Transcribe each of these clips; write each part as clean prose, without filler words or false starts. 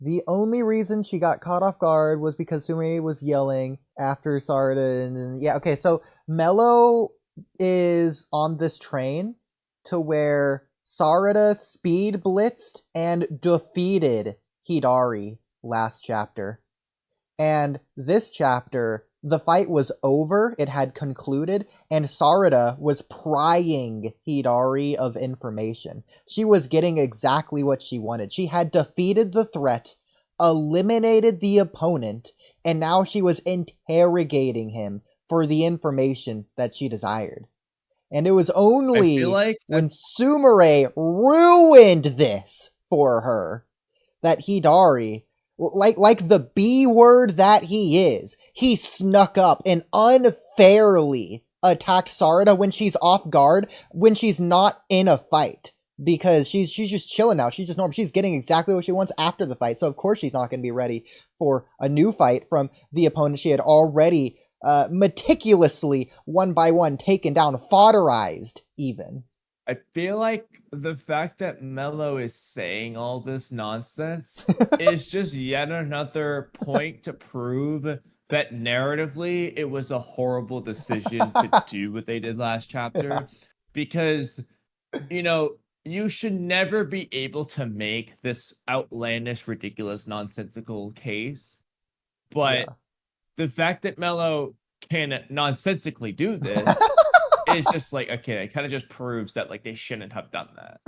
The only reason she got caught off guard was because Sumire was yelling after Sarada, and yeah, okay, so Mello is on this train to where Sarada speed blitzed and defeated Hidari last chapter. And this chapter, the fight was over, it had concluded, and Sarada was prying Hidari of information. She was getting exactly what she wanted. She had defeated the threat, eliminated the opponent, and now she was interrogating him for the information that she desired. And it was only when Sumire ruined this for her that Hidari, like the B word that he is, he snuck up and unfairly attacked Sarada when she's off guard, when she's not in a fight. Because she's just chilling now. She's just normal. She's getting exactly what she wants after the fight. So of course she's not going to be ready for a new fight from the opponent she had already meticulously, one by one, taken down, fodderized even. I feel like the fact that Mello is saying all this nonsense is just yet another point to prove that narratively it was a horrible decision to do what they did last chapter. Yeah. Because, you know, you should never be able to make this outlandish, ridiculous, nonsensical case. But the fact that Mello can nonsensically do this is just like, okay, it kind of just proves that like they shouldn't have done that.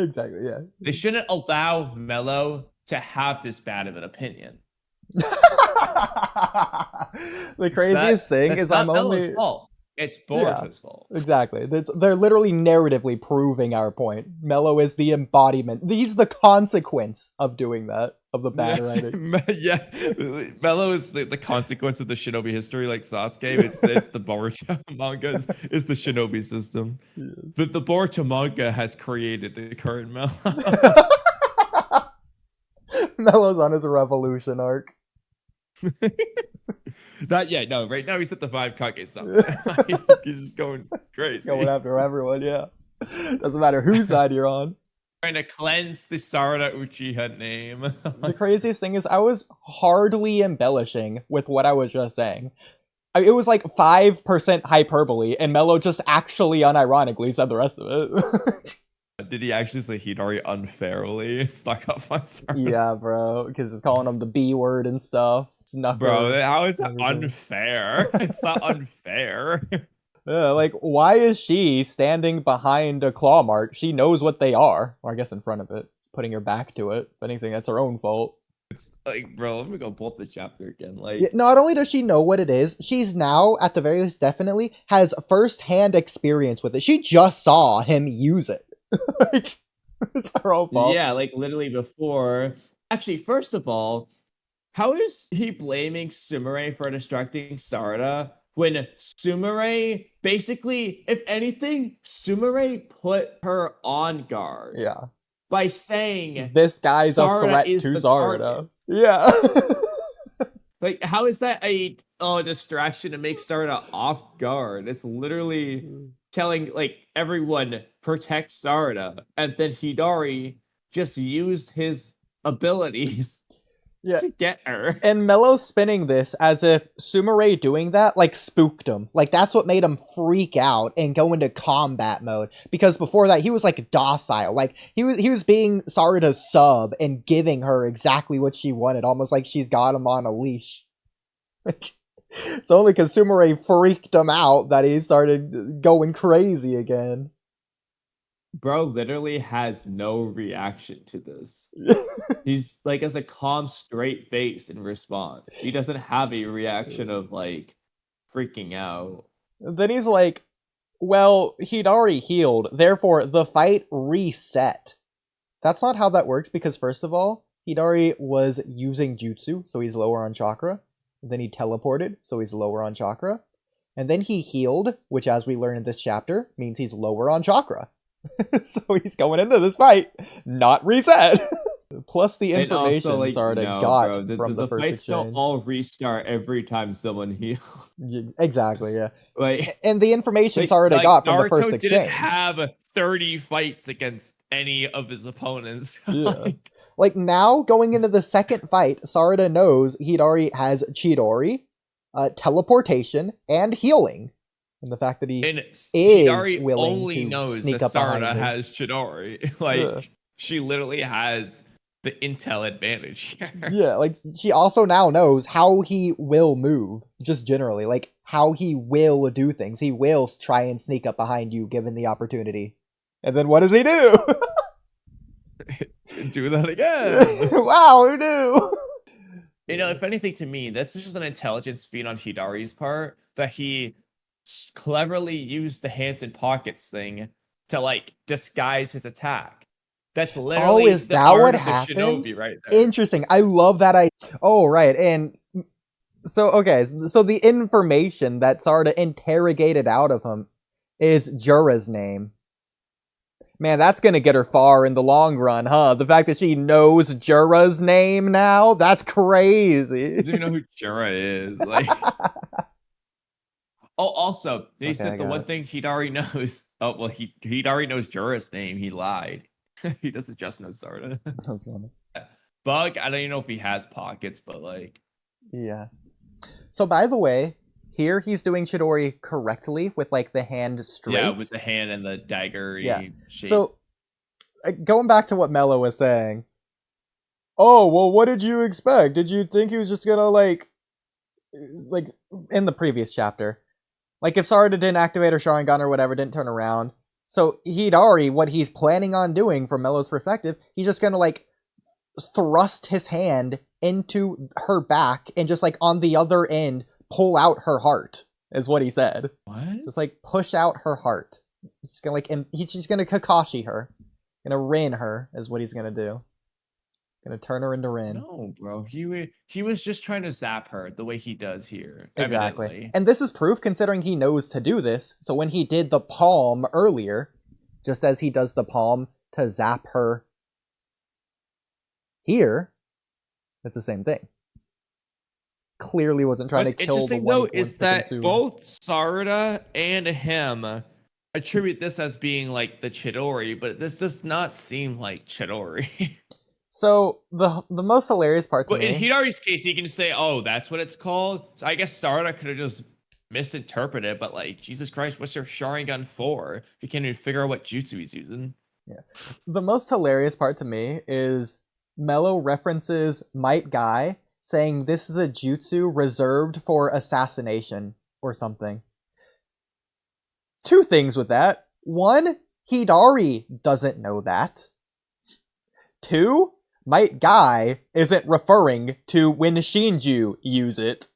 Exactly, yeah. They shouldn't allow Mello to have this bad of an opinion. The craziest thing is I'm only... fault. It's Boruto's fault. Exactly. They're literally narratively proving our point. Mello is the embodiment. He's the consequence of doing that, of the bad writing. Yeah, Mello is the consequence of the shinobi history, like Sasuke. It's the Boruto manga. It's the shinobi system. Yes. The Boruto manga has created the current Mello. Mello's on his revolution arc. Not yet, no. Right now he's at the 5 Kage summon. He's just going crazy. Going after everyone, yeah. Doesn't matter whose side you're on. Trying to cleanse the Sarada Uchiha name. The craziest thing is I was hardly embellishing with what I was just saying. It was like 5% hyperbole, and Mello just actually unironically said the rest of it. Did he actually say Hidari unfairly stuck up on Sarada? Yeah, bro, because he's calling him the B word and stuff. Bro, how is that unfair? It's not unfair. Yeah, like, why is she standing behind a claw mark? She knows what they are. Or I guess in front of it. Putting her back to it. If anything, that's her own fault. It's like, bro, let me go pull up the chapter again. Like, yeah, not only does she know what it is, she's now, at the very least, definitely has first-hand experience with it. She just saw him use it. Like, it's her own fault. Yeah, like literally before. Actually, first of all, how is he blaming Sumire for distracting Sarada when Sumire basically, if anything, Sumire put her on guard? Yeah. By saying this guy's a threat to Sarada. Yeah. Like, how is that a distraction to make Sarada off guard? It's literally telling like everyone protect Sarada, and then Hidari just used his abilities to get her. And Mello spinning this as if Sumire doing that like spooked him. Like that's what made him freak out and go into combat mode. Because before that he was like docile. Like he was being Sarada's sub and giving her exactly what she wanted, almost like she's got him on a leash. It's only because Sumire freaked him out that he started going crazy again. Bro literally has no reaction to this. He's like has a calm, straight face in response. He doesn't have a reaction of like freaking out. Then he's like, well, Hidari healed, therefore the fight reset. That's not how that works, because first of all, Hidari was using jutsu, so he's lower on chakra. Then he teleported, so he's lower on chakra. And then he healed, which as we learn in this chapter, means he's lower on chakra. So he's going into this fight, not reset. Plus the information like, Sarada got bro, from the first fights exchange. Don't all restart every time someone heals. Exactly, yeah. Like, and the information Sarada got from the first exchange. Naruto didn't have 30 fights against any of his opponents. Yeah. Like, now, going into the second fight, Sarada knows Hidari has Chidori, teleportation, and healing. And the fact that he And is Hidari willing only to knows sneak that up behind Sarada me. has Chidori. Ugh. She literally has the intel advantage here. Yeah, like, she also now knows how he will move, just generally. Like, how he will do things. He will try and sneak up behind you given the opportunity. And then what does he do? Do that again. Wow, who knew? You know, if anything, to me, that's just an intelligence feat on Hidari's part that he cleverly used the hands and pockets thing to like disguise his attack. That's literally is the that art what of the happened? shinobi right there. Interesting. I love that I. Oh, right. And so, okay. So the information that Sarada interrogated out of him is Jura's name. Man, that's gonna get her far in the long run, huh? The fact that she knows Jura's name now, that's crazy. Do you know who Jura is? Like, oh, also, he Okay, said the one thing Hidari knows. Oh, well, Hidari knows Jura's name. He lied. He doesn't just know Sarada. That's funny. Bug, I don't even know if he has pockets, but like, Yeah. So, by the way, here he's doing Chidori correctly with like the hand straight. yeah, with the hand and the dagger. Yeah. Shape. So, going back to what Mello was saying. Oh, well, what did you expect? Did you think he was just gonna like in the previous chapter, like if Sarada didn't activate her Sharingan or whatever, didn't turn around. So Hidari, what he's planning on doing from Mello's perspective, he's just gonna like thrust his hand into her back and just like on the other end pull out her heart, is what he said. What? Just like push out her heart. He's gonna like he's just gonna Kakashi her, gonna Rin her is what he's gonna do. Gonna turn her into Rin. No, bro. He was just trying to zap her the way he does here. Exactly. Evidently. And this is proof considering he knows to do this. So when he did the palm earlier, just as he does the palm to zap her here, it's the same thing. Clearly wasn't trying to kill the one. What's interesting though is that both Sarada and him attribute this as being like the Chidori, but this does not seem like Chidori. So the most hilarious part to me, in Hidari's case, he can say, "Oh, that's what it's called." So I guess Sarada could have just misinterpreted, but like, Jesus Christ, what's your Sharingan for? If you can't even figure out what jutsu he's using. Yeah. The most hilarious part to me is Mello references Might Guy saying this is a jutsu reserved for assassination or something. Two things with that. One, Hidari doesn't know that. Two, Might Guy isn't referring to when Shinju use it.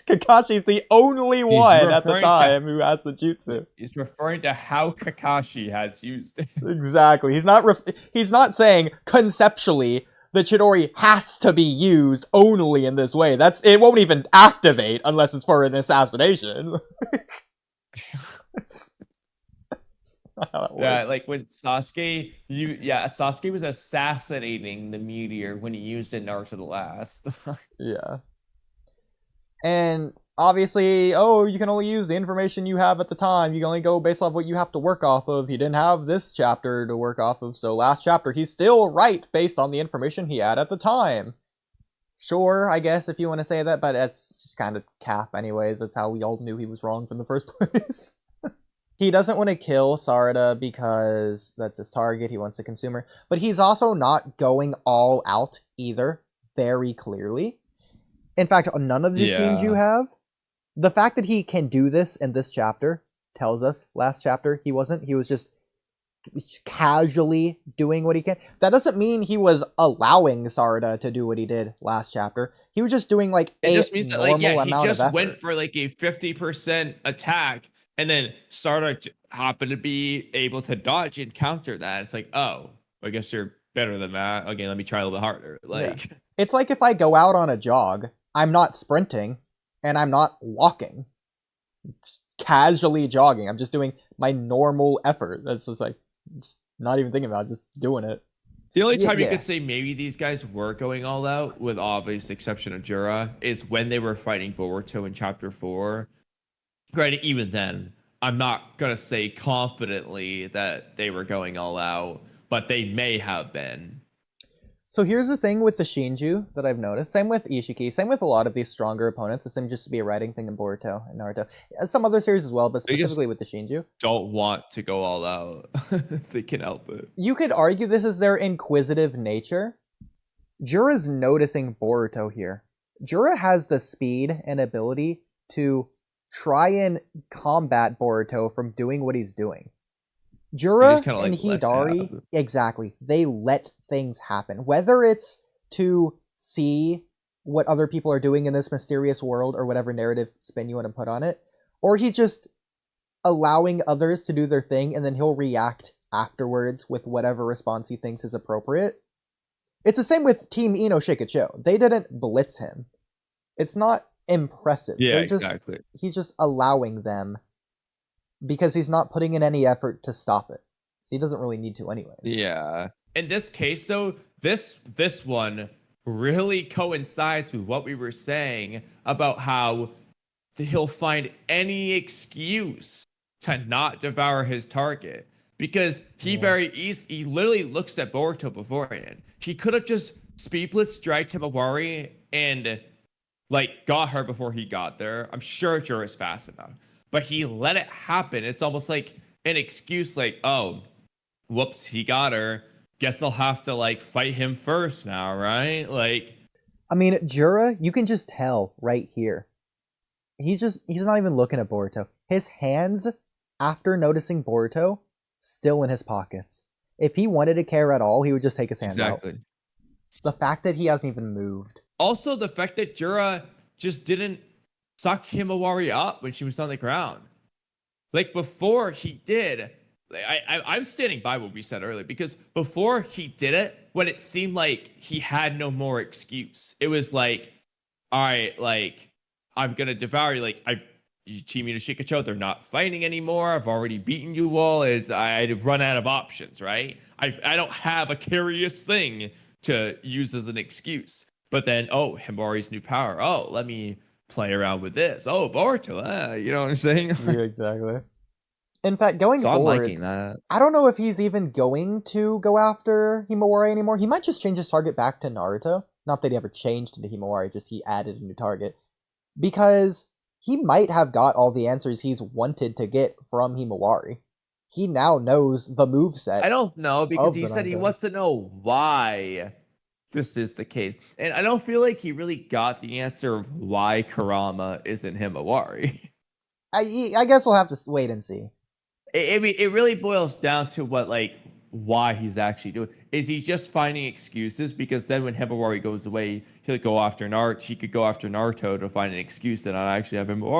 Kakashi's the only one at the time who has the jutsu. He's referring to how Kakashi has used it. Exactly. He's not saying conceptually the Chidori has to be used only in this way. It won't even activate unless it's for an assassination. Yeah, like when Sasuke was assassinating the meteor when he used it in Naruto the Last. Yeah. And obviously, you can only use the information you have at the time. You can only go based off what you have to work off of. He didn't have this chapter to work off of, so last chapter he's still right based on the information he had at the time. Sure, I guess, if you want to say that, but that's just kind of cap anyways. That's how we all knew he was wrong from the first place. He doesn't want to kill Sarada because that's his target. He wants to consume her. But he's also not going all out either, very clearly. In fact, none of the scenes you have, the fact that he can do this in this chapter tells us last chapter he wasn't. He was just casually doing what he can. That doesn't mean he was allowing Sarada to do what he did last chapter. He was just doing like a normal amount of effort. He just went for like a 50% attack, and then Sarada happened to be able to dodge and counter that. It's like, oh, I guess you're better than that. Okay, let me try a little bit harder. Like, it's like if I go out on a jog, I'm not sprinting and I'm not walking. I'm just casually jogging. I'm just doing my normal effort. That's just like, just not even thinking about it, just doing it. The only time you could say maybe these guys were going all out, with obvious exception of Jura, is when they were fighting Boruto in chapter 4. Granted, even then, I'm not going to say confidently that they were going all out, but they may have been. So here's the thing with the Shinju that I've noticed. Same with Ishiki. Same with a lot of these stronger opponents. This seems just to be a writing thing in Boruto and Naruto. Some other series as well, but They just specifically with the Shinju. don't want to go all out if they can help it. You could argue this is their inquisitive nature. Jura's noticing Boruto here. Jura has the speed and ability to try and combat Boruto from doing what he's doing. Jura kinda, and like, lets it Hidari, happen. exactly, they let things happen. Whether it's to see what other people are doing in this mysterious world or whatever narrative spin you want to put on it, or he's just allowing others to do their thing and then he'll react afterwards with whatever response he thinks is appropriate. It's the same with Team Ino Shikacho. They didn't blitz him. It's not impressive. Yeah, exactly. He's just allowing them because he's not putting in any effort to stop it. So he doesn't really need to anyways. Yeah. In this case, though, this one really coincides with what we were saying about how he'll find any excuse to not devour his target. Because he he literally looks at Boruto beforehand. He could have just speed blitz dragged Himawari and like got her before he got there. I'm sure Jura's fast enough. But he let it happen. It's almost like an excuse, like, oh, whoops, he got her. Guess I'll have to like fight him first now, right? Like, I mean, Jura, you can just tell right here. He's not even looking at Boruto. His hands, after noticing Boruto, still in his pockets. If he wanted to care at all, he would just take his hands out. The fact that he hasn't even moved. Also, the fact that Jura just didn't suck Himawari up when she was on the ground. Like, before he did, I'm standing by what we said earlier, because before he did it, when it seemed like he had no more excuse, it was like, all right, like, I'm going to devour you. Like, Team Ino Shikacho, they're not fighting anymore. I've already beaten you all. I've run out of options, right? I don't have a curious thing to use as an excuse. But then, oh, Himawari's new power. Oh, let me play around with this. Oh, Boruto, you know what I'm saying? Yeah, exactly. In fact, going So I'm forward, liking that. I don't know if he's even going to go after Himawari anymore. He might just change his target back to Naruto. Not that he ever changed into Himawari, just he added a new target. Because he might have got all the answers he's wanted to get from Himawari. He now knows the moveset. I don't know, because he said he Naruto. wants to know why this is the case. And I don't feel like he really got the answer of why Kurama isn't Himawari. I guess we'll have to wait and see. I mean, it really boils down to what, like, why he's actually doing. Is he just finding excuses? Because then when Himawari goes away, he'll go after Naruto. He could go after Naruto to find an excuse to not actually have Himawari.